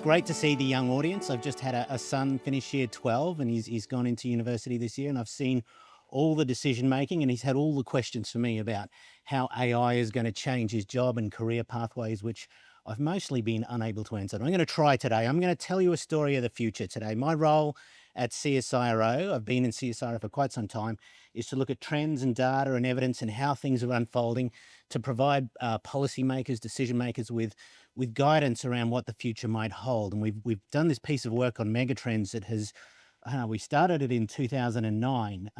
great to see the young audience. I've just had a son finish year 12 and he's gone into university this year, and I've seen all the decision making, and he's had all the questions for me about how AI is going to change his job and career pathways, which I've mostly been unable to answer. And I'm going to try today. I'm going to tell you a story of the future today. My role at CSIRO, I've been in CSIRO for quite some time, is to look at trends and data and evidence and how things are unfolding to provide policymakers, decision makers with guidance around what the future might hold. And we've done this piece of work on megatrends that has, we started it in 2009.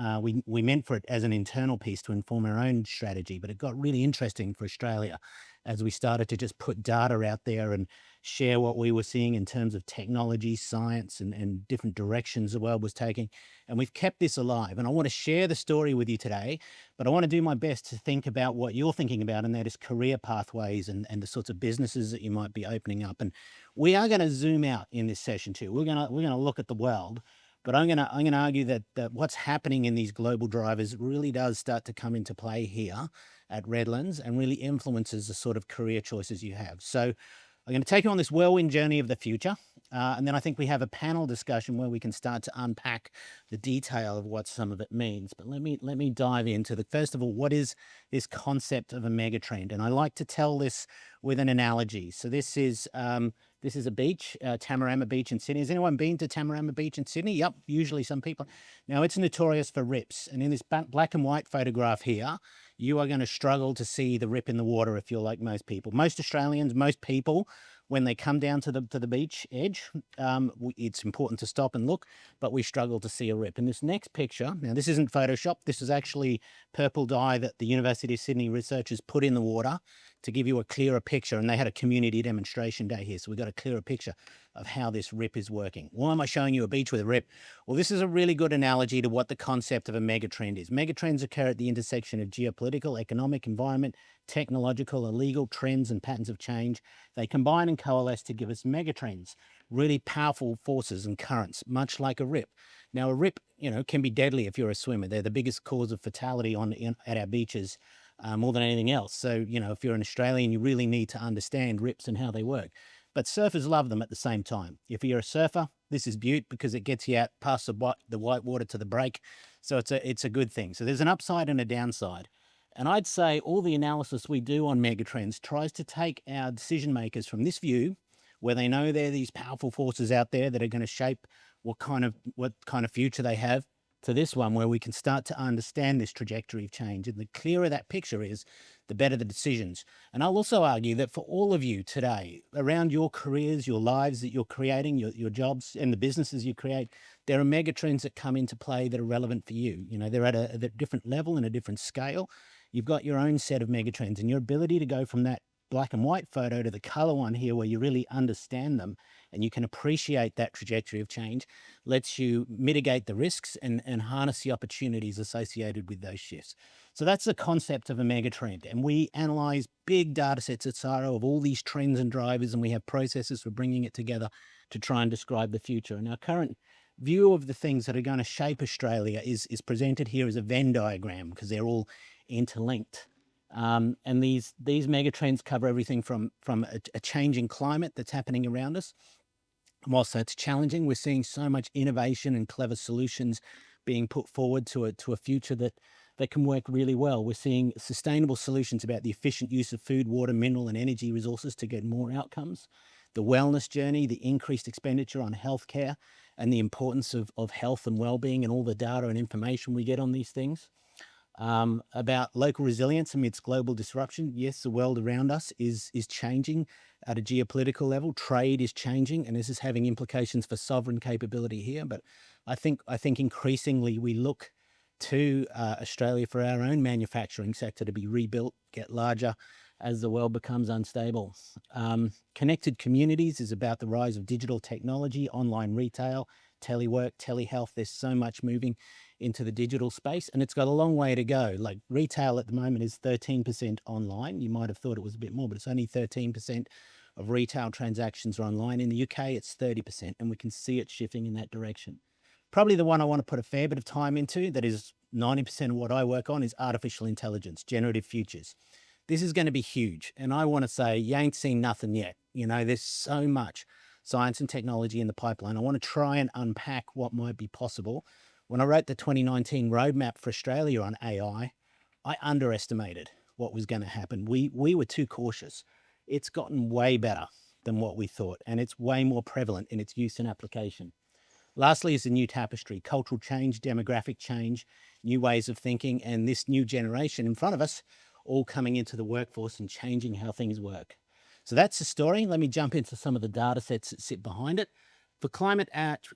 We meant for it as an internal piece to inform our own strategy, but it got really interesting for Australia as we started to just put data out there and share what we were seeing in terms of technology, science, and different directions the world was taking. And we've kept this alive. And I want to share the story with you today, but I want to do my best to think about what you're thinking about, and that is career pathways and the sorts of businesses that you might be opening up. And we are going to zoom out in this session too. We're going to look at the world. But I'm going to argue that what's happening in these global drivers really does start to come into play here at Redlands and really influences the sort of career choices you have. So I'm going to take you on this whirlwind journey of the future. And then I think we have a panel discussion where we can start to unpack the detail of what some of it means. But let me dive into first of all, what is this concept of a megatrend? And I like to tell this with an analogy. So this is a beach, Tamarama Beach in Sydney. Has anyone been to Tamarama Beach in Sydney? Yep, usually some people. Now, it's notorious for rips. And in this black and white photograph here, you are going to struggle to see the rip in the water if you're like most people. Most Australians, most people, when they come down to the beach edge, it's important to stop and look, but we struggle to see a rip. In this next picture, now this isn't Photoshop, this is actually purple dye that the University of Sydney researchers put in the water to give you a clearer picture, and they had a community demonstration day here, so we got a clearer picture of how this rip is working. Why am I showing you a beach with a rip? Well, this is a really good analogy to what the concept of a megatrend is. Megatrends occur at the intersection of geopolitical, economic, environment, technological, illegal trends and patterns of change. They combine and coalesce to give us megatrends, really powerful forces and currents, much like a rip. Now, a rip, can be deadly if you're a swimmer. They're the biggest cause of fatality at our beaches, more than anything else. So, if you're an Australian, you really need to understand rips and how they work. But surfers love them at the same time. If you're a surfer, this is beaut because it gets you out past the white water to the break. So it's a good thing. So there's an upside and a downside. And I'd say all the analysis we do on megatrends tries to take our decision makers from this view, where they know there are these powerful forces out there that are going to shape what kind of future they have, to this one where we can start to understand this trajectory of change. And the clearer that picture is, the better the decisions. And I'll also argue that for all of you today, around your careers, your lives that you're creating, your jobs and the businesses you create, there are megatrends that come into play that are relevant for you. They're at a different level and a different scale. You've got your own set of megatrends, and your ability to go from that black and white photo to the color one here, where you really understand them and you can appreciate that trajectory of change, lets you mitigate the risks and harness the opportunities associated with those shifts. So that's the concept of a megatrend. And we analyze big data sets at CSIRO of all these trends and drivers, and we have processes for bringing it together to try and describe the future. And our current view of the things that are going to shape Australia is presented here as a Venn diagram, because they're all interlinked. And these megatrends cover everything from a changing climate that's happening around us. And whilst that's challenging, we're seeing so much innovation and clever solutions being put forward to a future that can work really well. We're seeing sustainable solutions about the efficient use of food, water, mineral and energy resources to get more outcomes, the wellness journey, the increased expenditure on healthcare, and the importance of health and well-being and all the data and information we get on these things. About local resilience amidst global disruption. Yes, the world around us is changing at a geopolitical level. Trade is changing, and this is having implications for sovereign capability here. But I think increasingly we look to Australia for our own manufacturing sector to be rebuilt, get larger as the world becomes unstable. Connected communities is about the rise of digital technology, online retail, telework, telehealth. There's so much moving into the digital space, and it's got a long way to go. Like, retail at the moment is 13% online. You might have thought it was a bit more, but it's only 13% of retail transactions are online. In the UK, it's 30%, and we can see it shifting in that direction. Probably the one I want to put a fair bit of time into, that is 90% of what I work on, is artificial intelligence, generative futures. This is going to be huge. And I want to say, you ain't seen nothing yet. There's so much science and technology in the pipeline. I want to try and unpack what might be possible. When I wrote the 2019 roadmap for Australia on AI, I underestimated what was going to happen. We were too cautious. It's gotten way better than what we thought, and it's way more prevalent in its use and application. Lastly is the new tapestry: cultural change, demographic change, new ways of thinking, and this new generation in front of us all coming into the workforce and changing how things work. So that's the story. Let me jump into some of the data sets that sit behind it. For climate,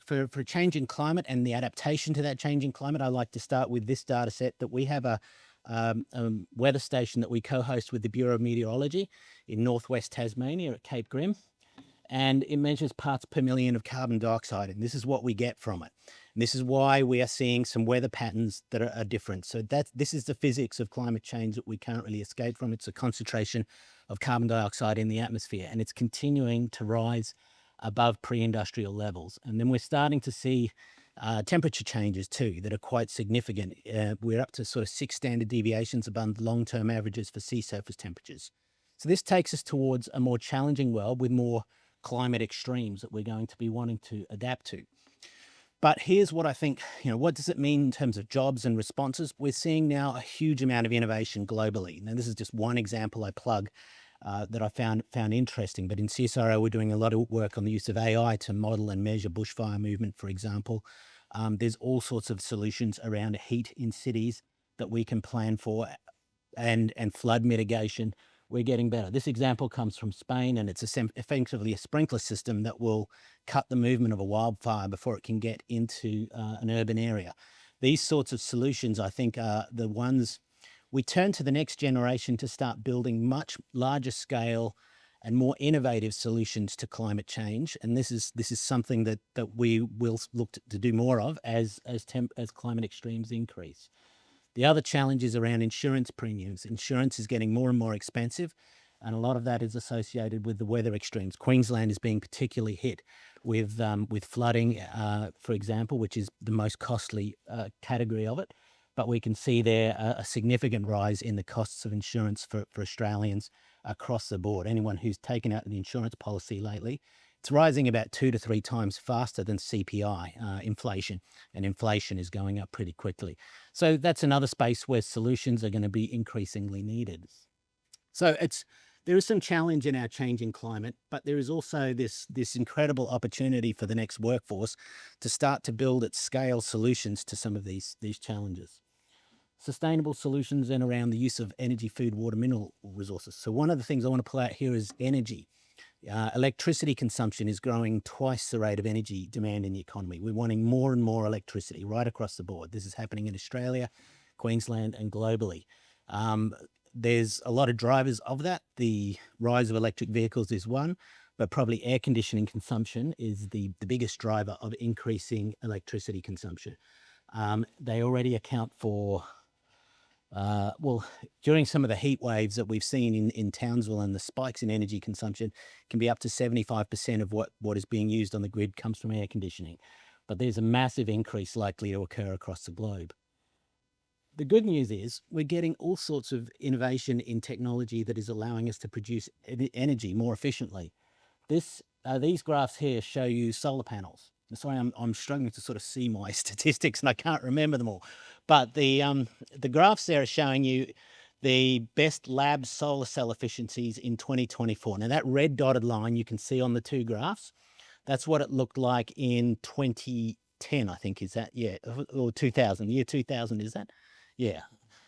for change in climate and the adaptation to that changing climate, I like to start with this data set that we have a weather station that we co-host with the Bureau of Meteorology in northwest Tasmania at Cape Grim. And it measures parts per million of carbon dioxide, and this is what we get from it. And this is why we are seeing some weather patterns that are different. So this is the physics of climate change that we can't really escape from. It's a concentration of carbon dioxide in the atmosphere, and it's continuing to rise above pre-industrial levels. And then we're starting to see temperature changes too that are quite significant. We're up to sort of 6 standard deviations above long-term averages for sea surface temperatures. So this takes us towards a more challenging world with more climate extremes that we're going to be wanting to adapt to. But here's what I think, what does it mean in terms of jobs and responses? We're seeing now a huge amount of innovation globally. Now, this is just one example I plug that I found interesting, but in CSIRO, we're doing a lot of work on the use of AI to model and measure bushfire movement, for example. There's all sorts of solutions around heat in cities that we can plan for, and flood mitigation. We're getting better. This example comes from Spain, and it's effectively a sprinkler system that will cut the movement of a wildfire before it can get into an urban area. These sorts of solutions, I think, are the ones we turn to the next generation to start building much larger scale and more innovative solutions to climate change. And this is something that we will look to do more of as climate extremes increase. The other challenge is around insurance premiums. Insurance is getting more and more expensive, and a lot of that is associated with the weather extremes. Queensland is being particularly hit with flooding, for example, which is the most costly category of it. But we can see there a significant rise in the costs of insurance for Australians across the board. Anyone who's taken out an insurance policy lately, it's rising about 2 to 3 times faster than CPI inflation, and inflation is going up pretty quickly. So that's another space where solutions are going to be increasingly needed. So there is some challenge in our changing climate, but there is also this incredible opportunity for the next workforce to start to build at scale solutions to some of these challenges. Sustainable solutions and around the use of energy, food, water, mineral resources. So one of the things I want to pull out here is energy. Electricity consumption is growing twice the rate of energy demand in the economy. We're wanting more and more electricity right across the board. This is happening in Australia, Queensland, and globally. There's a lot of drivers of that. The rise of electric vehicles is one, but probably air conditioning consumption is the biggest driver of increasing electricity consumption. They already account for during some of the heat waves that we've seen in Townsville, and the spikes in energy consumption can be up to 75% of what is being used on the grid comes from air conditioning. But there's a massive increase likely to occur across the globe. The good news is we're getting all sorts of innovation in technology that is allowing us to produce energy more efficiently. These graphs here show you solar panels. Sorry, I'm struggling to sort of see my statistics and I can't remember them all. But the graphs there are showing you the best lab solar cell efficiencies in 2024. Now that red dotted line you can see on the two graphs, that's what it looked like in 2010, I think, is that? Yeah, or 2000, year 2000, is that? Yeah.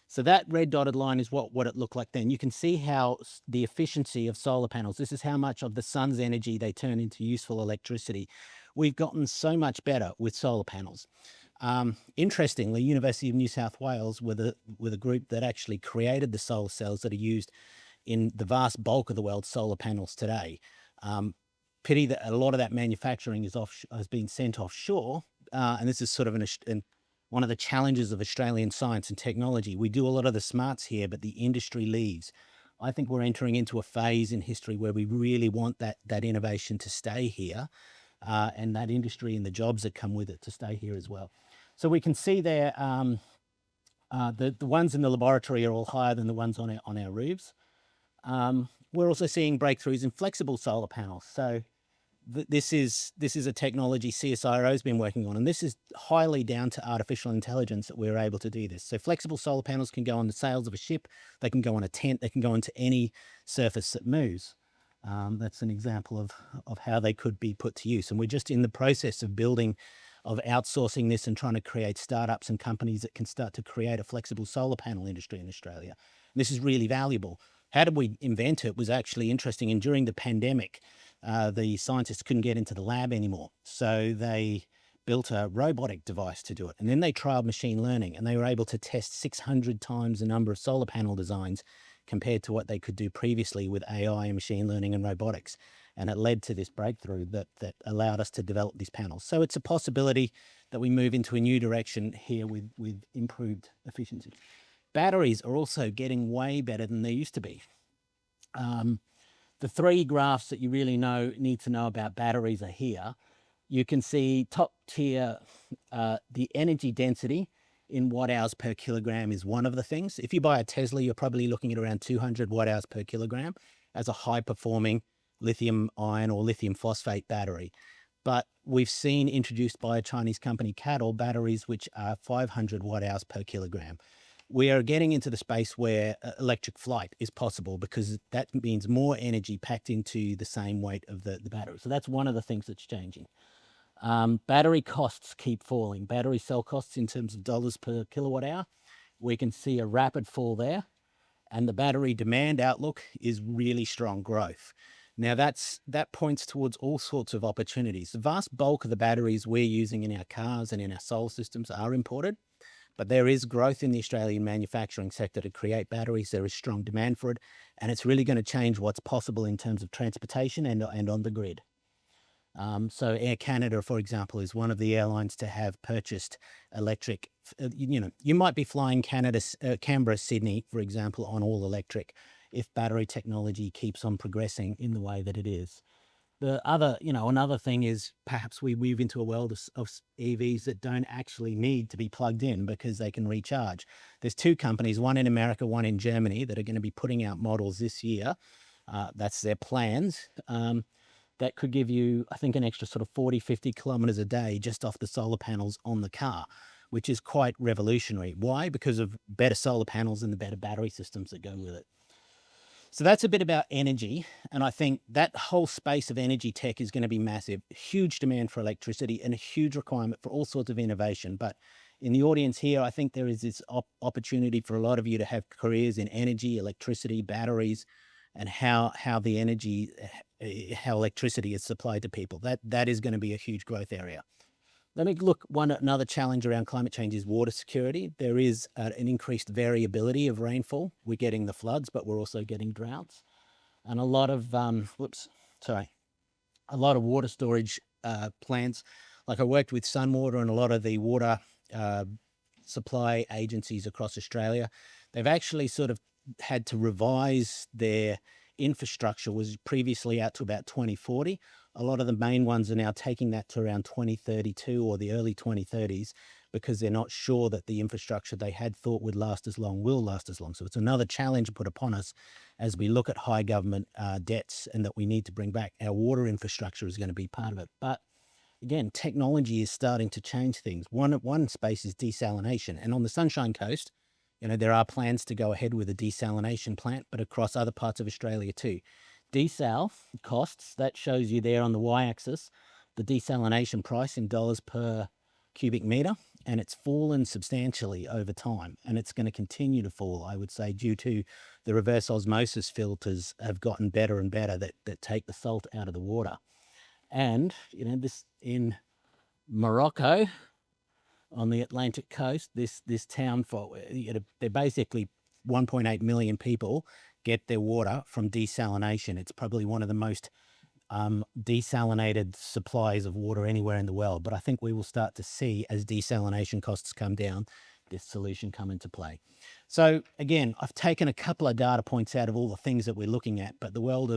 So that red dotted line is what it looked like then. You can see how the efficiency of solar panels, this is how much of the sun's energy they turn into useful electricity. We've gotten so much better with solar panels. Interestingly, University of New South Wales were the group that actually created the solar cells that are used in the vast bulk of the world's solar panels today. Pity that a lot of that manufacturing has been sent offshore, and this is sort of one of the challenges of Australian science and technology. We do a lot of the smarts here, but the industry leaves. I think we're entering into a phase in history where we really want that innovation to stay here, and that industry and the jobs that come with it to stay here as well. So we can see there, the ones in the laboratory are all higher than the ones on our roofs. We're also seeing breakthroughs in flexible solar panels. So this is a technology CSIRO has been working on, and this is highly down to artificial intelligence that we're able to do this. So flexible solar panels can go on the sails of a ship, they can go on a tent, they can go onto any surface that moves. That's an example of how they could be put to use. And we're just in the process of outsourcing this and trying to create startups and companies that can start to create a flexible solar panel industry in Australia. And this is really valuable. How did we invent it? It was actually interesting. And during the pandemic, the scientists couldn't get into the lab anymore. So they built a robotic device to do it. And then they trialed machine learning, and they were able to test 600 times the number of solar panel designs compared to what they could do previously with AI and machine learning and robotics. And it led to this breakthrough that allowed us to develop these panels. So it's a possibility that we move into a new direction here with improved efficiency. Batteries are also getting way better than they used to be. The three graphs that you really need to know about batteries are here. You can see top tier, the energy density in watt hours per kilogram is one of the things. If you buy a Tesla, you're probably looking at around 200 watt hours per kilogram as a high performing lithium ion or lithium phosphate battery. But we've seen introduced by a Chinese company, CATL, batteries which are 500 watt hours per kilogram. We are getting into the space where electric flight is possible, because that means more energy packed into the same weight of the battery. So that's one of the things that's changing. Battery costs keep falling. Battery cell costs in terms of dollars per kilowatt hour, we can see a rapid fall there. And the battery demand outlook is really strong growth. Now that points towards all sorts of opportunities. The vast bulk of the batteries we're using in our cars and in our solar systems are imported, but there is growth in the Australian manufacturing sector to create batteries. There is strong demand for it, and it's really going to change what's possible in terms of transportation and on the grid. So Air Canada, for example, is one of the airlines to have purchased electric. You might be flying Canberra, Sydney, for example, on all electric if battery technology keeps on progressing in the way that it is. The other, another thing is perhaps we move into a world of EVs that don't actually need to be plugged in because they can recharge. There's two companies, one in America, one in Germany, that are going to be putting out models this year. That's their plans. That could give you, I think, an extra sort of 40, 50 kilometers a day just off the solar panels on the car, which is quite revolutionary. Why? Because of better solar panels and the better battery systems that go with it. So that's a bit about energy. And I think that whole space of energy tech is going to be massive. Huge demand for electricity and a huge requirement for all sorts of innovation. But in the audience here, I think there is this opportunity for a lot of you to have careers in energy, electricity, batteries, and how electricity is supplied to people. That is going to be a huge growth area. Let me look. Another challenge around climate change is water security. There is an increased variability of rainfall. We're getting the floods, but we're also getting droughts, and a lot of water storage plants. Like I worked with Sunwater and a lot of the water supply agencies across Australia. They've actually sort of had to revise their infrastructure. Was previously out to about 2040. A lot of the main ones are now taking that to around 2032 or the early 2030s, because they're not sure that the infrastructure they had thought would last as long will last as long. So it's another challenge put upon us as we look at high government debts, and that we need to bring back. Our water infrastructure is going to be part of it. But again, technology is starting to change things. One space is desalination. And on the Sunshine Coast, there are plans to go ahead with a desalination plant, but across other parts of Australia too. Desal costs, that shows you there on the y-axis, the desalination price in dollars per cubic meter, and it's fallen substantially over time, and it's going to continue to fall, I would say, due to the reverse osmosis filters have gotten better and better that take the salt out of the water. And, this in Morocco, on the Atlantic coast, this town, they're basically 1.8 million people get their water from desalination. It's probably one of the most desalinated supplies of water anywhere in the world. But I think we will start to see, as desalination costs come down, this solution come into play. So again, I've taken a couple of data points out of all the things that we're looking at, but the world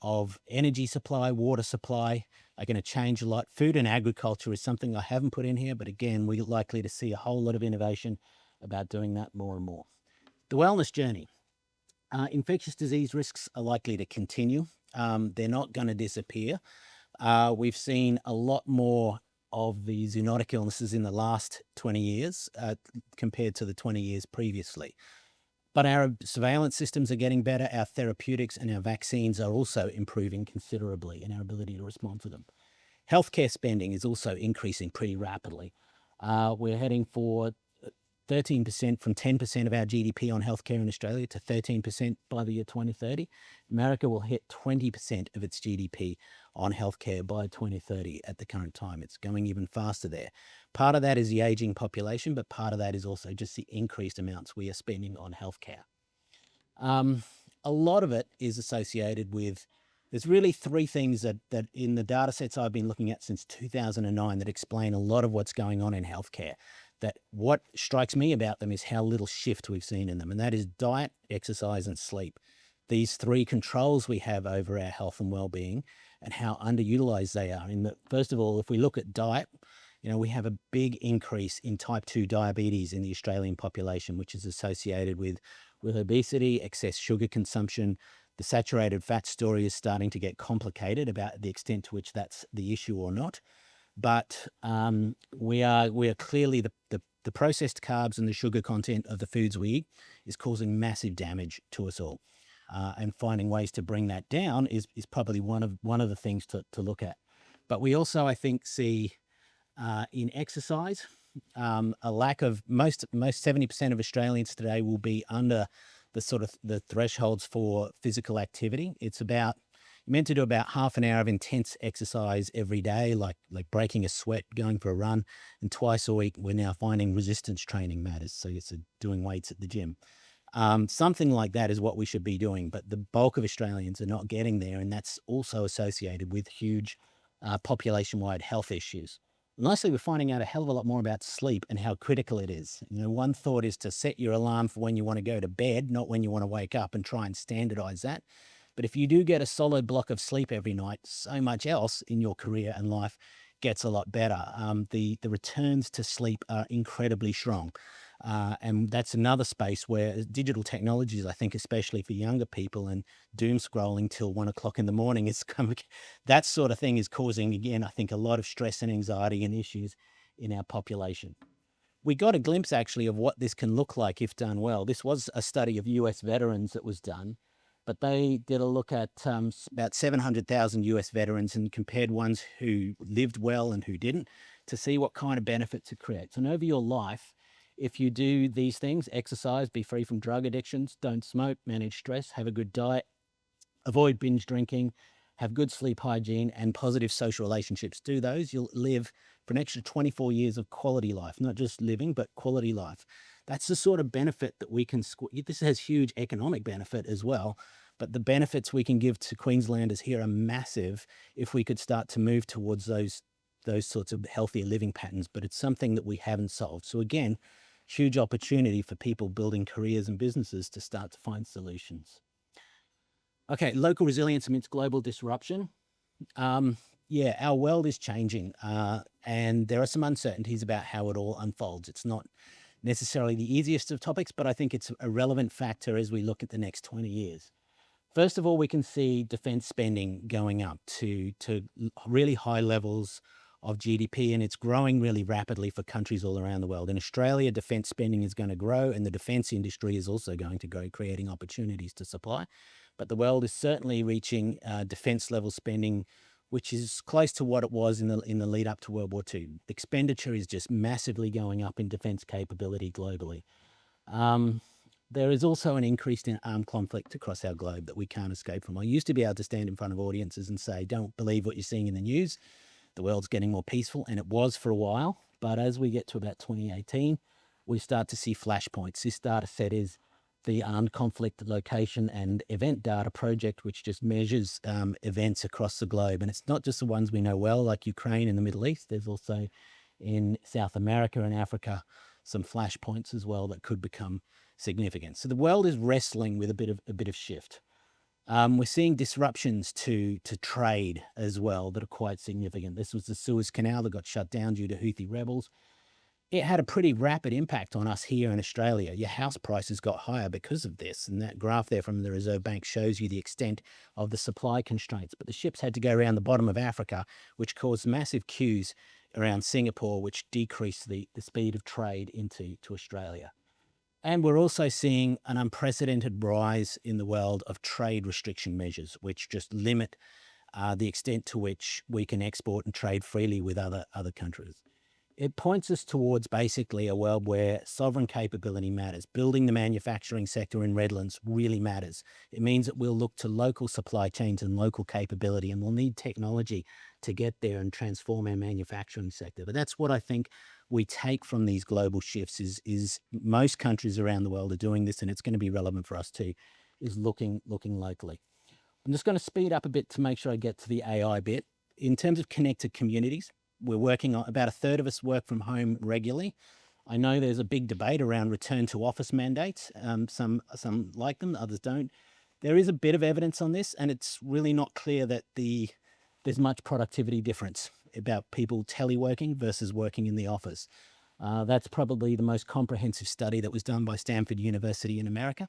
of energy supply, water supply are going to change a lot. Food and agriculture is something I haven't put in here, but again, we're likely to see a whole lot of innovation about doing that more and more. The wellness journey. Infectious disease risks are likely to continue. They're not going to disappear. We've seen a lot more of the zoonotic illnesses in the last 20 years compared to the 20 years previously. But our surveillance systems are getting better. Our therapeutics and our vaccines are also improving considerably in our ability to respond to them. Healthcare spending is also increasing pretty rapidly. We're heading for 13% from 10% of our GDP on healthcare in Australia to 13% by the year 2030. America will hit 20% of its GDP on healthcare by 2030 at the current time. It's going even faster there. Part of that is the aging population, but part of that is also just the increased amounts we are spending on healthcare. A lot of it is associated with, there's really three things that in the data sets I've been looking at since 2009 that explain a lot of what's going on in healthcare. That what strikes me about them is how little shift we've seen in them, and that is diet, exercise, and sleep. These three controls we have over our health and well-being and how underutilized they are. First of all, if we look at diet, we have a big increase in type 2 diabetes in the Australian population, which is associated with obesity, excess sugar consumption. The saturated fat story is starting to get complicated about the extent to which that's the issue or not. But we are clearly the processed carbs and the sugar content of the foods we eat is causing massive damage to us all. And finding ways to bring that down is probably one of the things to look at. But we also, I think, see in exercise a lack of most 70% of Australians today will be under the thresholds for physical activity. It's about, you're meant to do about half an hour of intense exercise every day, like breaking a sweat, going for a run, and twice a week we're now finding resistance training matters. So it's doing weights at the gym. Something like that is what we should be doing, but the bulk of Australians are not getting there, and that's also associated with huge population-wide health issues. Nicely, we're finding out a hell of a lot more about sleep and how critical it is. One thought is to set your alarm for when you want to go to bed, not when you want to wake up, and try and standardize that. But if you do get a solid block of sleep every night, so much else in your career and life gets a lot better. The returns to sleep are incredibly strong. And that's another space where digital technologies, I think, especially for younger people, and doom scrolling till 1 o'clock in the morning, that sort of thing is causing, again, I think, a lot of stress and anxiety and issues in our population. We got a glimpse actually of what this can look like if done well. This was a study of US veterans that was done, but they did a look at about 700,000 US veterans and compared ones who lived well and who didn't to see what kind of benefits it creates. And over your life, if you do these things, exercise, be free from drug addictions, don't smoke, manage stress, have a good diet, avoid binge drinking, have good sleep hygiene and positive social relationships, do those, you'll live for an extra 24 years of quality life, not just living, but quality life. That's the sort of benefit that we can, this has huge economic benefit as well, but the benefits we can give to Queenslanders here are massive if we could start to move towards those sorts of healthier living patterns, but it's something that we haven't solved. So again, huge opportunity for people building careers and businesses to start to find solutions. Okay, local resilience amidst global disruption. Yeah, our world is changing and there are some uncertainties about how it all unfolds. It's not necessarily the easiest of topics, but I think it's a relevant factor as we look at the next 20 years. First of all, we can see defense spending going up to really high levels of GDP, and it's growing really rapidly for countries all around the world. In Australia, defense spending is going to grow, and the defense industry is also going to grow, creating opportunities to supply. But the world is certainly reaching defense level spending, which is close to what it was in the lead up to World War II. Expenditure is just massively going up in defense capability globally. There is also an increase in armed conflict across our globe that we can't escape from. I used to be able to stand in front of audiences and say, don't believe what you're seeing in the news. The world's getting more peaceful, and it was for a while. But as we get to about 2018, we start to see flashpoints. This data set is the Armed Conflict Location and Event Data Project, which just measures events across the globe. And it's not just the ones we know well, like Ukraine and the Middle East. There's also in South America and Africa some flashpoints as well that could become significant. So the world is wrestling with a bit of shift. We're seeing disruptions to trade as well that are quite significant. This was the Suez Canal that got shut down due to Houthi rebels. it had a pretty rapid impact on us here in Australia. Your house prices got higher because of this. And that graph there from the Reserve Bank shows you the extent of the supply constraints. But the ships had to go around the bottom of Africa, which caused massive queues around Singapore, which decreased the speed of trade into Australia. And we're also seeing an unprecedented rise in the world of trade restriction measures, which just limit the extent to which we can export and trade freely with other countries. It points us towards basically a world where sovereign capability matters. Building the manufacturing sector in Redlands really matters. It means that we'll look to local supply chains and local capability, and we'll need technology to get there and transform our manufacturing sector. But that's what I think we take from these global shifts is most countries around the world are doing this, and it's going to be relevant for us too, is looking locally. I'm just going to speed up a bit to make sure I get to the AI bit. In terms of connected communities, we're working on about a third of us work from home regularly. I know there's a big debate around return to office mandates. Some like them, others don't. There is a bit of evidence on this, and it's really not clear that there's much productivity difference about people teleworking versus working in the office. That's probably the most comprehensive study that was done by Stanford University in America.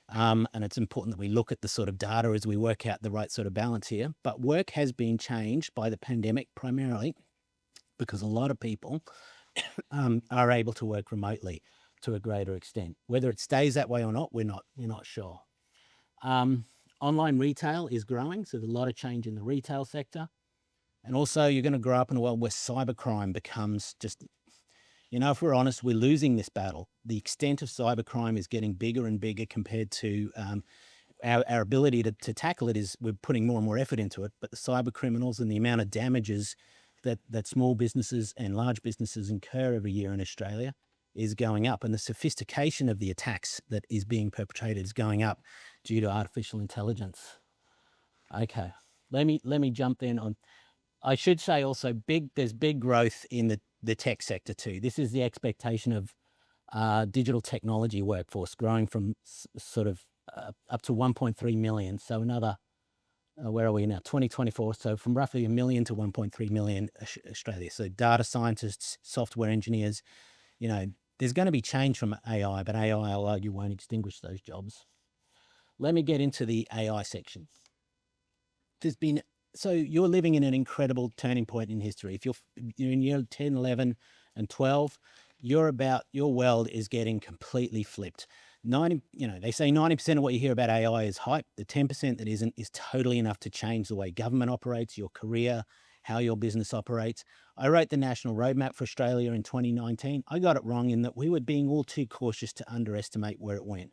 And it's important that we look at the sort of data as we work out the right sort of balance here. But work has been changed by the pandemic primarily because a lot of people are able to work remotely to a greater extent. Whether it stays that way or not, we're not sure. Online retail is growing, so there's a lot of change in the retail sector. And also you're going to grow up in a world where cybercrime becomes just, if we're honest, we're losing this battle. The extent of cybercrime is getting bigger and bigger compared to our ability to tackle it. Is we're putting more and more effort into it, but the cyber criminals and the amount of damages that small businesses and large businesses incur every year in Australia is going up, and the sophistication of the attacks that is being perpetrated is going up due to artificial intelligence. Okay, let me jump in on. I should say also there's big growth in the tech sector too. This is the expectation of digital technology workforce growing from sort of up to 1.3 million. So another, where are we now? 2024. So from roughly 1 million to 1.3 million Australia. So data scientists, software engineers, there's going to be change from AI, but AI, I'll argue, won't extinguish those jobs. Let me get into the AI section. So you're living in an incredible turning point in history. If you're in year 10, 11, and 12, your world is getting completely flipped. They say 90% of what you hear about AI is hype. The 10% that isn't is totally enough to change the way government operates, your career, how your business operates. I wrote the National Roadmap for Australia in 2019. I got it wrong in that we were being all too cautious to underestimate where it went.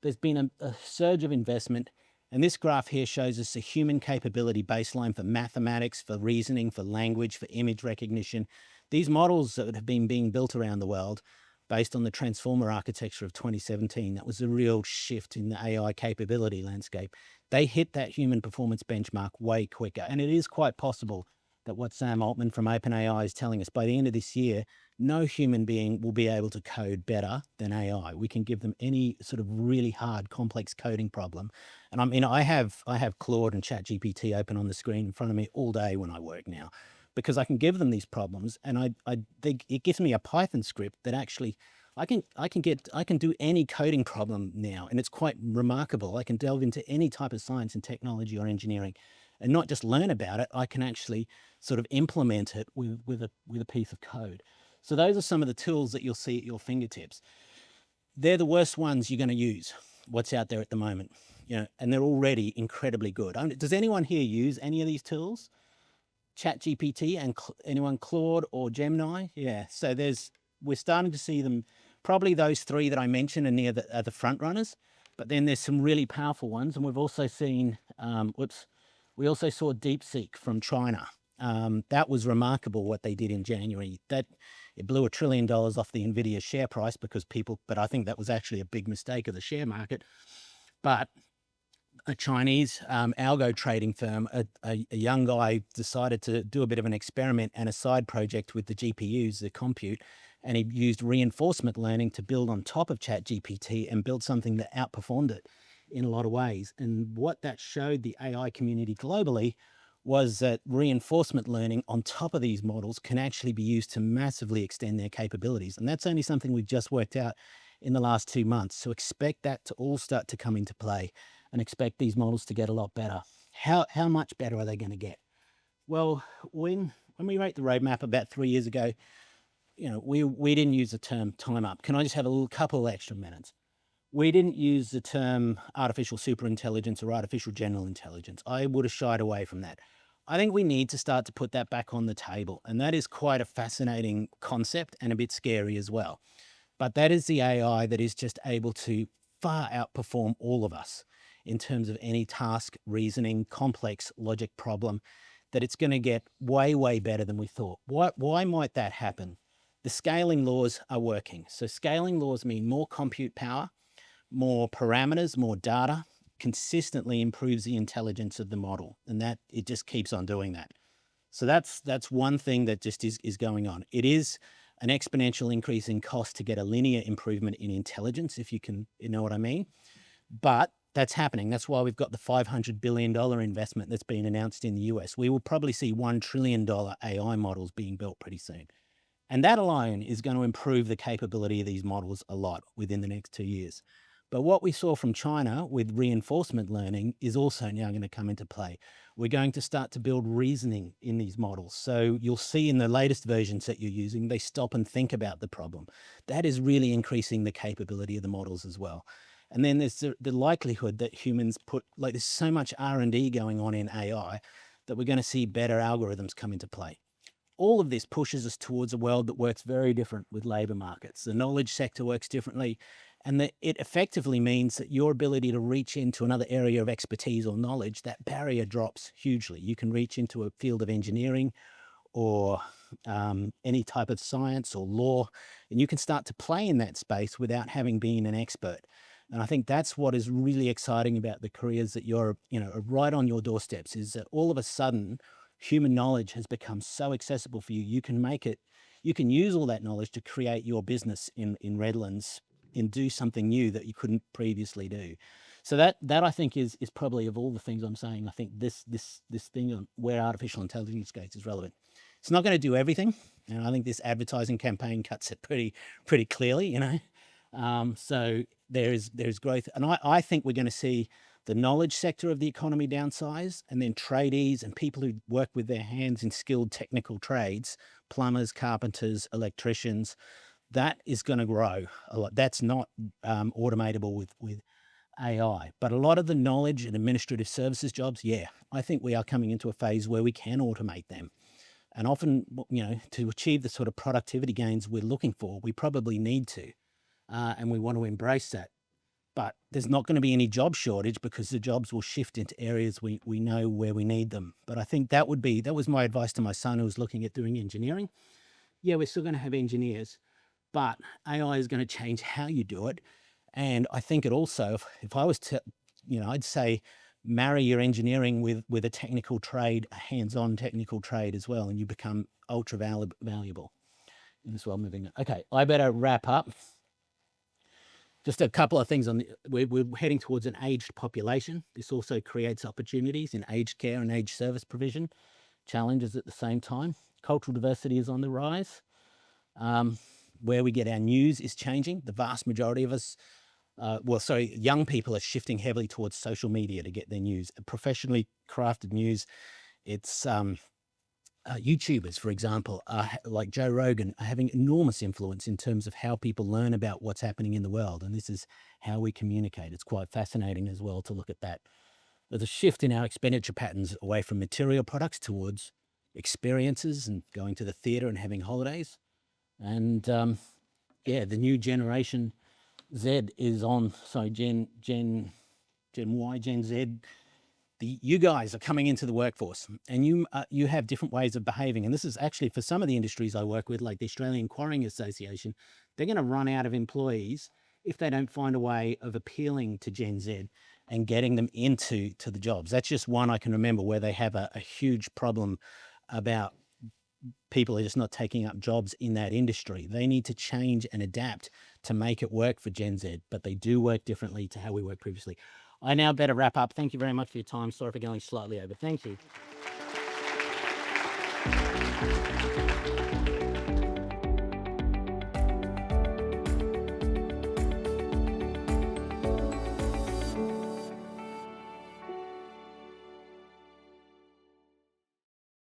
There's been a surge of investment. And this graph here shows us a human capability baseline for mathematics, for reasoning, for language, for image recognition. These models that have been being built around the world based on the transformer architecture of 2017, that was a real shift in the AI capability landscape. They hit that human performance benchmark way quicker. And it is quite possible that what Sam Altman from OpenAI is telling us, by the end of this year, no human being will be able to code better than AI. We can give them any sort of really hard, complex coding problem. And I have Claude and ChatGPT open on the screen in front of me all day when I work now, because I can give them these problems, and it gives me a Python script that actually I can do any coding problem now, and it's quite remarkable. I can delve into any type of science and technology or engineering, and not just learn about it. I can actually sort of implement it with a piece of code. So those are some of the tools that you'll see at your fingertips. They're the worst ones you're going to use, what's out there at the moment, and they're already incredibly good. Does anyone here use any of these tools? ChatGPT and anyone, Claude or Gemini? Yeah, so we're starting to see them. Probably those three that I mentioned are the front runners, but then there's some really powerful ones. And we've also seen, we also saw DeepSeek from China. That was remarkable what they did in January. It blew $1 trillion off the Nvidia share price but I think that was actually a big mistake of the share market. But a Chinese algo trading firm, a young guy decided to do a bit of an experiment and a side project with the GPUs, the compute, and he used reinforcement learning to build on top of ChatGPT and build something that outperformed it in a lot of ways. And what that showed the AI community globally was that reinforcement learning on top of these models can actually be used to massively extend their capabilities. And that's only something we've just worked out in the last 2 months. So expect that to all start to come into play and expect these models to get a lot better. How much better are they going to get? Well, when we wrote the roadmap about 3 years ago, we didn't use the term time up. Can I just have a little couple extra minutes? We didn't use the term artificial superintelligence or artificial general intelligence. I would have shied away from that. I think we need to start to put that back on the table. And that is quite a fascinating concept and a bit scary as well. But that is the AI that is just able to far outperform all of us in terms of any task, reasoning, complex logic problem, that it's going to get way, way better than we thought. Why might that happen? The scaling laws are working. So scaling laws mean more compute power, more parameters, more data, consistently improves the intelligence of the model. And that it just keeps on doing that. So that's one thing that just is going on. It is an exponential increase in cost to get a linear improvement in intelligence, if you know what I mean. But that's happening. That's why we've got the $500 billion investment that's been announced in the US. We will probably see $1 trillion AI models being built pretty soon. And that alone is going to improve the capability of these models a lot within the next 2 years. But what we saw from China with reinforcement learning is also now going to come into play. We're going to start to build reasoning in these models. So you'll see in the latest versions that you're using, they stop and think about the problem. That is really increasing the capability of the models as well. And then there's the likelihood that humans there's so much R&D going on in AI that we're going to see better algorithms come into play. All of this pushes us towards a world that works very different with labor markets. The knowledge sector works differently, and that it effectively means that your ability to reach into another area of expertise or knowledge, that barrier drops hugely. You can reach into a field of engineering or any type of science or law, and you can start to play in that space without having been an expert. And I think that's what is really exciting about the careers that are right on your doorsteps, is that all of a sudden human knowledge has become so accessible for you. You can use all that knowledge to create your business in Redlands and do something new that you couldn't previously do. So that I think is probably, of all the things I'm saying, I think this thing on where artificial intelligence goes is relevant. It's not going to do everything, and I think this advertising campaign cuts it pretty clearly, So there's growth, and I think we're going to see the knowledge sector of the economy downsize, and then tradies and people who work with their hands in skilled technical trades, plumbers, carpenters, electricians, that is going to grow a lot. That's not automatable with AI, but a lot of the knowledge and administrative services jobs, I think we are coming into a phase where we can automate them. And often, to achieve the sort of productivity gains we're looking for, we probably need to, and we want to embrace that. But there's not going to be any job shortage because the jobs will shift into areas we know where we need them. But I think that was my advice to my son who was looking at doing engineering. Yeah, we're still going to have engineers, but AI is going to change how you do it. And I think it also, if I was to, I'd say marry your engineering with a technical trade, a hands-on technical trade as well, and you become ultra valuable in this world moving. Okay, I better wrap up. Just a couple of things we're heading towards an aged population. This also creates opportunities in aged care and aged service provision, challenges at the same time. Cultural diversity is on the rise. Where we get our news is changing. The vast majority of us, young people are shifting heavily towards social media to get their news. Professionally crafted news, it's YouTubers, for example, like Joe Rogan, are having enormous influence in terms of how people learn about what's happening in the world. And this is how we communicate. It's quite fascinating as well to look at that. There's a shift in our expenditure patterns away from material products towards experiences and going to the theater and having holidays. And the new generation Z is on. So Gen Y, Gen Z. You guys are coming into the workforce, and you have different ways of behaving. And this is actually for some of the industries I work with, like the Australian Quarrying Association. They're going to run out of employees if they don't find a way of appealing to Gen Z and getting them into the jobs. That's just one I can remember where they have a huge problem about people are just not taking up jobs in that industry. They need to change and adapt to make it work for Gen Z, but they do work differently to how we worked previously. I now better wrap up. Thank you very much for your time. Sorry for going slightly over. Thank you.